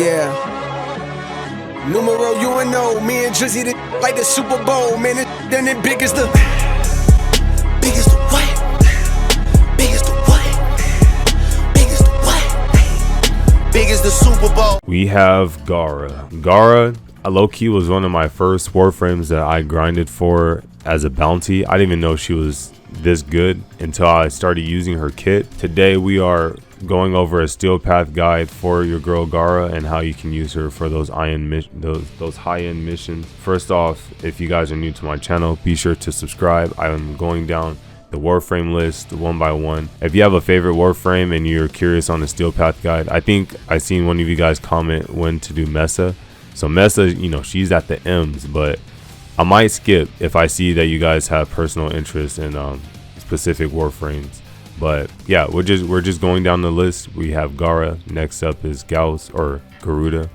Yeah. Numero UNO, me and Drizzy like the Super Bowl, man. Then it big as the what? Big as the what? Big as the what? Big as the Super Bowl. We have Gara. Gara, low-key was one of my first Warframes that I grinded for as a bounty. I didn't even know she was this good until I started using her kit. Today we are going over a Steelpath guide for your girl Gara and how you can use her for those high-end missions. First off, if you guys are new to my channel, be sure to subscribe. I am going down the Warframe list one by one. If you have a favorite Warframe and you're curious on the Steelpath guide, I think I seen one of you guys comment when to do Mesa. So Mesa, you know, she's at the M's, but I might skip if I see that you guys have personal interest in specific Warframes. But yeah, we're just going down the list. We have Gara. Next up is Gauss or Garuda.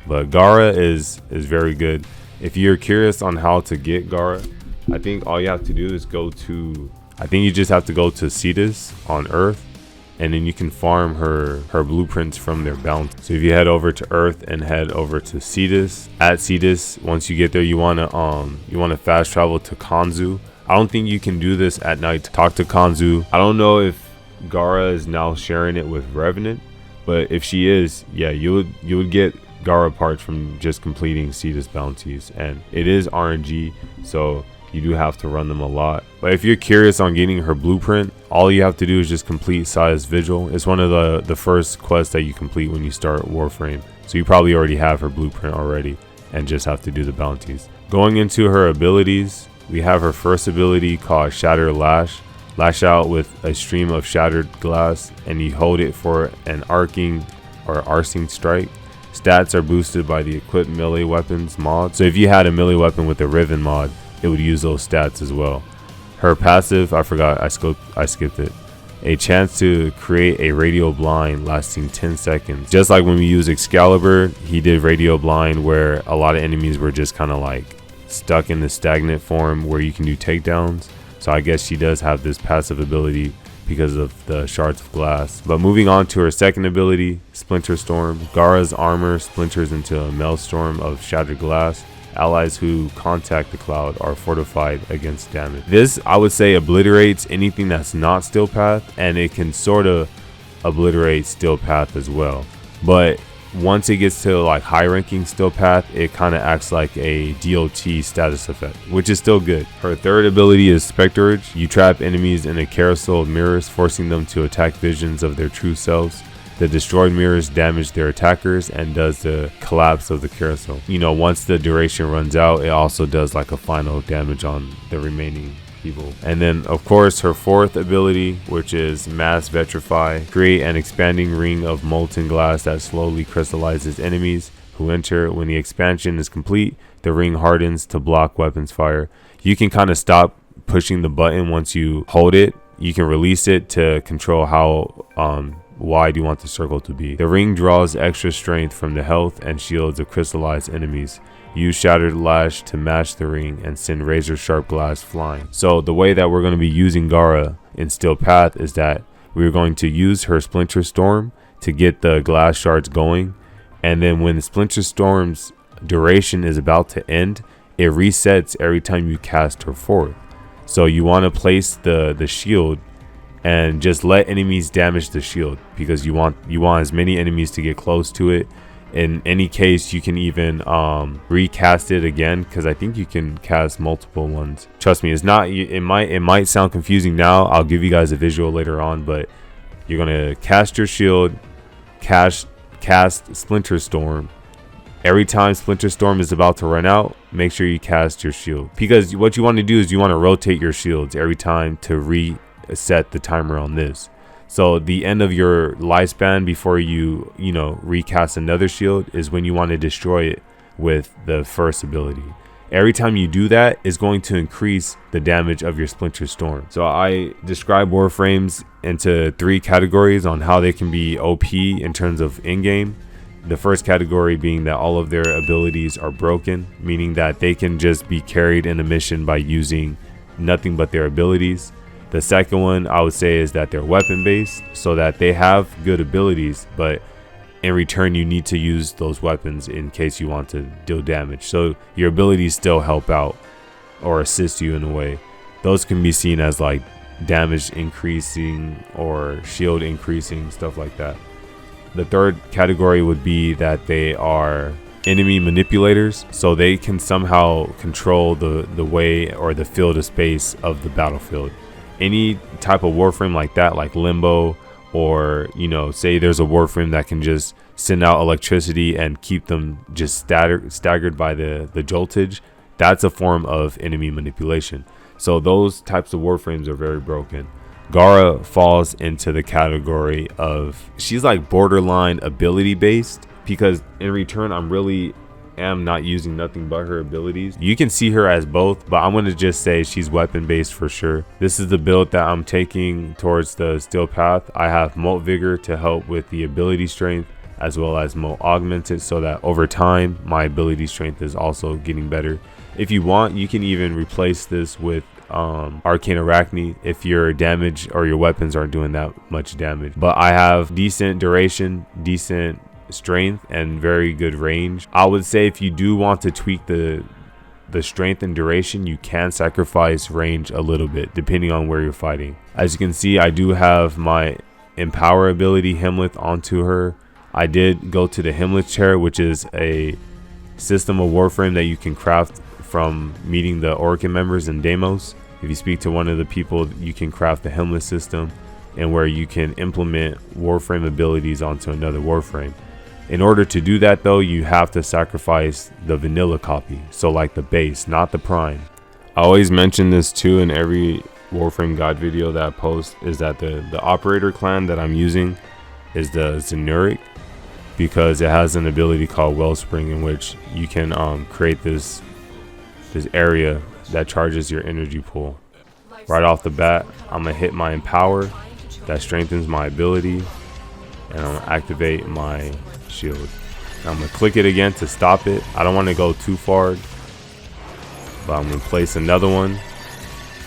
But Gara is very good. If you're curious on how to get Gara, I think all you have to do is you just have to go to Cetus on Earth, and then you can farm her blueprints from their bounty. So if you head over to Earth and head over to Cetus, at Cetus, once you get there, you wanna fast travel to Kanzu. I don't think you can do this at night to talk to Kanzu. I don't know if Gara is now sharing it with Revenant, but if she is, yeah, you would get Gara parts from just completing Cetus bounties, and it is RNG, so you do have to run them a lot. But if you're curious on getting her blueprint, all you have to do is just complete Size Vigil. It's one of the first quests that you complete when you start Warframe, so you probably already have her blueprint already and just have to do the bounties. Going into her abilities, we have her first ability called Shatter Lash. Lash out with a stream of shattered glass, and you hold it for an arcing strike. Stats are boosted by the equipped melee weapons mod. So if you had a melee weapon with a Riven mod, it would use those stats as well. Her passive, I forgot, I skipped it. A chance to create a radio blind lasting 10 seconds. Just like when we use Excalibur, he did radio blind where a lot of enemies were just kind of like stuck in the stagnant form where you can do takedowns. So I guess she does have this passive ability because of the shards of glass. But moving on to her second ability, Splinter Storm. Gara's armor splinters into a maelstrom of shattered glass. Allies who contact the cloud are fortified against damage. This, I would say, obliterates anything that's not Steelpath, and it can sort of obliterate Steelpath as well. But once it gets to like high ranking Steelpath, it kind of acts like a DOT status effect, which is still good. Her third ability is Specterage. You trap enemies in a carousel of mirrors, forcing them to attack visions of their true selves. The destroyed mirrors damage their attackers and does the collapse of the carousel. You know, once the duration runs out, it also does like a final damage on the remaining people. And then of course her fourth ability, which is Mass Vitrify. Create an expanding ring of molten glass that slowly crystallizes enemies who enter. When the expansion is complete, the ring hardens to block weapons fire. You can kind of stop pushing the button once you hold it. You can release it to control how wide you want the circle to be. The ring draws extra strength from the health and shields of crystallized enemies. Use Shattered Lash to match the ring and send razor sharp glass flying. So the way that we're going to be using Gara in Steelpath is that we're going to use her Splinter Storm to get the glass shards going, and then when the Splinter Storm's duration is about to end, it resets every time you cast her forth. So you want to place the shield and just let enemies damage the shield, because you want as many enemies to get close to it. In any case, you can even recast it again, because I think you can cast multiple ones. Trust me, it's not. It might sound confusing now. I'll give you guys a visual later on, but you're gonna cast your shield, cast Splinter Storm. Every time Splinter Storm is about to run out, make sure you cast your shield, because what you want to do is you want to rotate your shields every time to reset the timer on this. So the end of your lifespan before you recast another shield is when you want to destroy it with the first ability. Every time you do that is going to increase the damage of your Splinter Storm. So I describe Warframes into 3 categories on how they can be OP in terms of in-game. The first category being that all of their abilities are broken, meaning that they can just be carried in a mission by using nothing but their abilities. The second one I would say is that they're weapon based, so that they have good abilities, but in return you need to use those weapons in case you want to deal damage. So your abilities still help out or assist you in a way. Those can be seen as like damage increasing or shield increasing, stuff like that. The third category would be that they are enemy manipulators, so they can somehow control the way or the field of space of the battlefield. Any type of Warframe like that, like Limbo, or say there's a Warframe that can just send out electricity and keep them just staggered by the joltage, that's a form of enemy manipulation. So those types of Warframes are very broken. Gara falls into the category of, she's like borderline ability based, because in return I'm really am not using nothing but her abilities. You can see her as both, but I'm going to just say she's weapon based for sure. This is the build that I'm taking towards the Steelpath. I have Molt Vigor to help with the ability strength, as well as Molt Augmented, so that over time my ability strength is also getting better. If you want, you can even replace this with Arcane Arachne if your damage or your weapons aren't doing that much damage. But I have decent duration, decent strength, and very good range. I would say if you do want to tweak the strength and duration, you can sacrifice range a little bit depending on where you're fighting. As you can see, I do have my Empower ability Hemlith onto her. I did go to the Hemlith chair, which is a system of Warframe that you can craft from meeting the Orkin members in Deimos. If you speak to one of the people, you can craft the Hemlith system, and where you can implement Warframe abilities onto another Warframe. In order to do that though, you have to sacrifice the vanilla copy, so like the base, not the prime. I always mention this too in every Warframe guide video that I post, is that the operator clan that I'm using is the Zenuric, because it has an ability called Wellspring, in which you can create this area that charges your energy pool. Right off the bat, I'm gonna hit my Empower, that strengthens my ability, and I'm gonna activate my shield. I'm gonna click it again to stop it. I don't want to go too far, but I'm gonna place another one,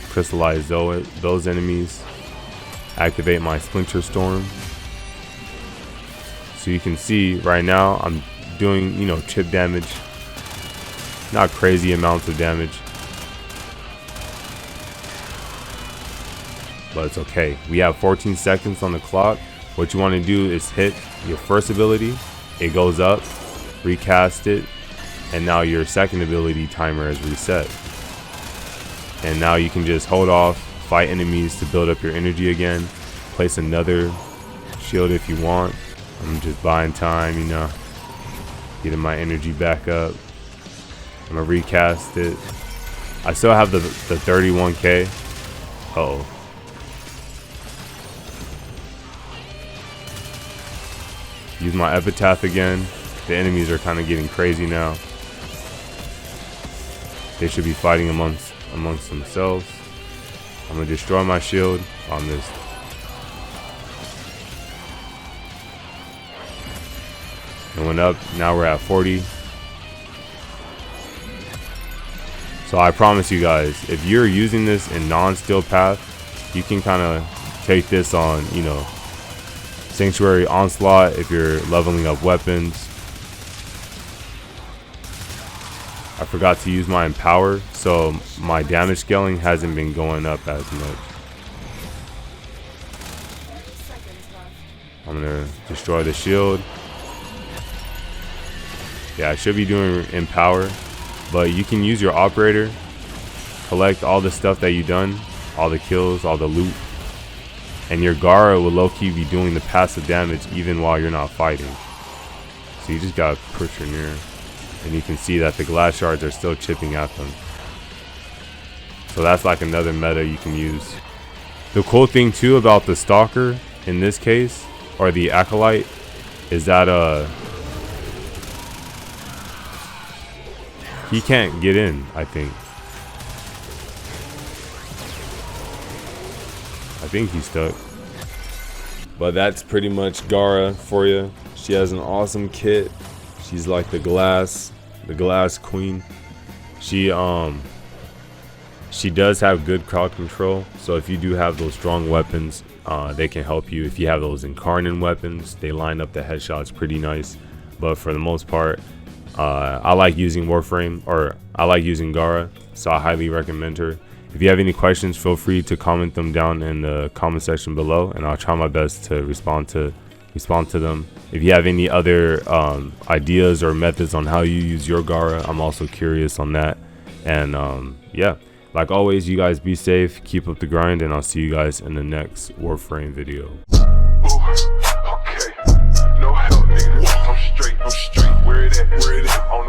crystallize those enemies, activate my Splinter Storm. So you can see right now I'm doing chip damage, not crazy amounts of damage, but it's okay. We have 14 seconds on the clock. What you want to do is hit your first ability, it goes up, recast it, and now your second ability timer is reset. And now you can just hold off, fight enemies to build up your energy again, place another shield if you want. I'm just buying time, getting my energy back up. I'm gonna recast it. I still have the 31k. Uh-oh. Use my epitaph again. The enemies are kind of getting crazy now. They should be fighting amongst themselves. I'm gonna destroy my shield on this. It went up. Now we're at 40. So I promise you guys, if you're using this in non-Steelpath, you can kind of take this on, Sanctuary Onslaught if you're leveling up weapons. I forgot to use my Empower, so my damage scaling hasn't been going up as much. I'm gonna destroy the shield. Yeah, I should be doing Empower, but you can use your operator, collect all the stuff that you've done, all the kills, all the loot, and your Gara will low-key be doing the passive damage even while you're not fighting. So you just gotta push her near, and you can see that the glass shards are still chipping at them. So that's like another meta you can use. The cool thing too about the Stalker in this case, or the Acolyte, is that he can't get in, I think. I think he's stuck. But that's pretty much Gara for you. She has an awesome kit. She's like the glass queen. She does have good crowd control. So if you do have those strong weapons, They can help you if you have those incarnate weapons. They line up the headshots pretty nice, but for the most part, I like using Warframe, or I like using Gara, so I highly recommend her. If you have any questions, feel free to comment them down in the comment section below, and I'll try my best to respond to them. If you have any other ideas or methods on how you use your Gara, I'm also curious on that. And yeah, like always, you guys be safe, keep up the grind, and I'll see you guys in the next Warframe video. Ooh, okay, no help, nigga. I'm straight, where it at? On